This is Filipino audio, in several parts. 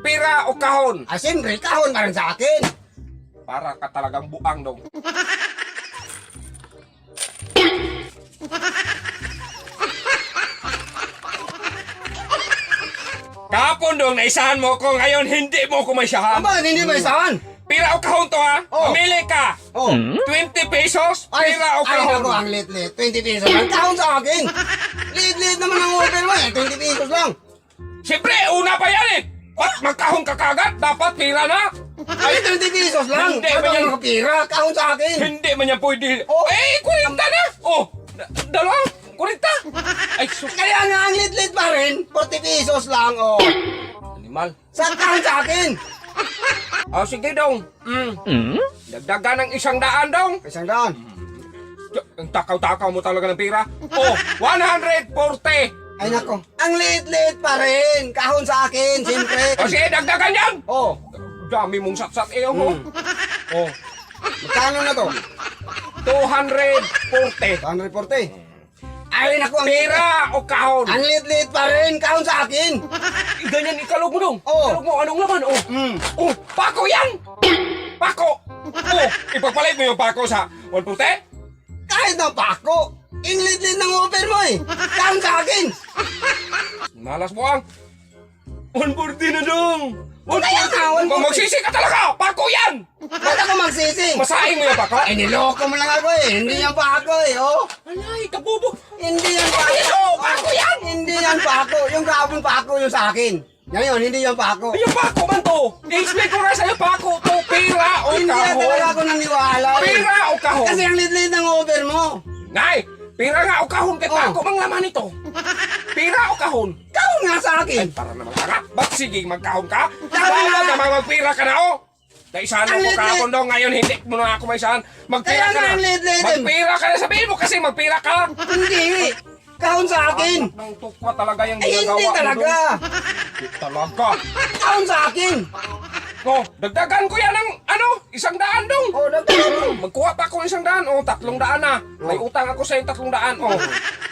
pira o kahon? Siyempre, kahon pa rin sa akin. Para ka talagang buang dong. Kahapon dong, naisahan mo ko. Ngayon, hindi mo ko maisahan. Aba, hindi ba isahan? Pira o kahon to ha? Oh. Mamili ka. Oh. 20 pesos, pira o Ay, kahon. ako, ang lit-lit. 20 pesos lang. Kahon sa akin. Lit-lit naman ang order mo eh. 20 pesos lang. Siyempre, una pa yan eh. Ba't magkahon ka kagad? Dapat pira na. Ay, 20 pesos lang. Hindi, Ano ganyan. ang pira? Kahon sa akin. Hindi man yan pwede. Oh. Eh, 40 na. Oh, dalawa, 40. Ay, Kaya nga, ang lit-lit pa rin. 40 pesos lang, oh. Animal. Sa kahon sa akin. Oh, sige dong. Dagdagan ng 100 dong. Isang daan. Ang takaw-takaw mo talaga ng pira. Oh, 140. Ay, nako. Ang lit-lit pa rin. Kahon sa akin, siyempre. O sige, dagdagan yan. Oh. Dami mong sat-sat eh, oh. Oh, Magkano na to? 240. 140. Ay, naku, ang Pira o kahon? Ang lit-lit pa rin. Kahon sa akin. Ganyan, ikalog mo dong. Oh. Ikalog mo, anong laman? Oh, oh, pako yan. Pako. Oh, ipagpalit mo yung pako sa 140. Kahit na pako. Ang lit-lit ng offer mo eh. Kahon sa akin. Malas mo ang 140 na dong. Kaya nga, 140. Kung magsisi ka talaga, pako yan. Ba't ako magsisi? Masahin mo yung pako. Eh, niloko mo lang ako eh. Hindi yan pako eh, oh. Alay, kabubo. Hindi yan pako. Ayun, pako yan. Hindi yan pako. Yung kahapon pako yung sa akin. Ngayon, hindi yan pako. Ay, yung pako man to. I-explain ko na sa'yo, pako to. Pira o Hindi yan talaga kahon? ako naniwala eh. Pira o kahon? Kasi ang lit-lit ng offer mo. Nay, pira nga o kahon kay Oh. pako mang laman ito. Pira o kahon? Kahon nga sa akin. Para naman ka nga. Ba't sige magkahon ka? Sabi Bawal nga. naman magpira ka na o. Naisahan Ang mo ko lit-lit. kahapon daw. Ngayon hindi mo na ako maisahan. Magpira Kaya ka nga na. ang lit-lit. Magpira ka na. Sabihin mo kasi magpira ka. Hindi. Kahon sa akin. Anak ng tukwa talaga yung Ay, ginagawa hindi mo talaga. doon. Hindi talaga. Kahon sa akin. No, dagdagan ko yan ng 100 dong. Oh, dagdagan mo. Magkuha pa ako ng 100. Oh, 300 na. May utang ako sa 300. Oh.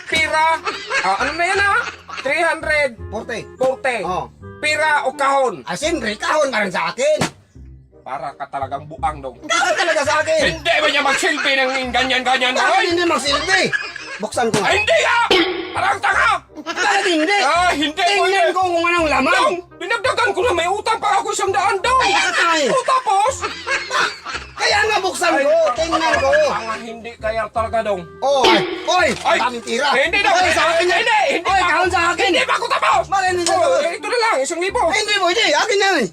Pira. Ano na yan ha? 340. 40. Oh. Pira o kahon? Siyempre, kahon pa rin sa akin. Para ka talagang buang dong. Kahon talaga sa akin. Hindi ba niya magsilbi ng ganyan-ganyan Bakit boy? hindi magsilbi? Buksan ko. Ay, hindi ah! Parang tanga! Bakit hindi? Hindi Tingnan ko kung anong laman. Dong! Dinagdagan ko na may utang pa ako 100 dong! Ay. O tapos? Kaya nga buksan ko. Tingnan ko. Tanga, hindi kaya talaga dong. Oh, oy, Ay, daming tira. Hindi daw. Oy, sa akin yan. Hindi Oy, pa kahon ako- sa akin. Hindi pa ako tapos! Bakit hindi Oh, tapos? ito na lang, 1,000. Ay, hindi mo, hindi. Akin yan eh.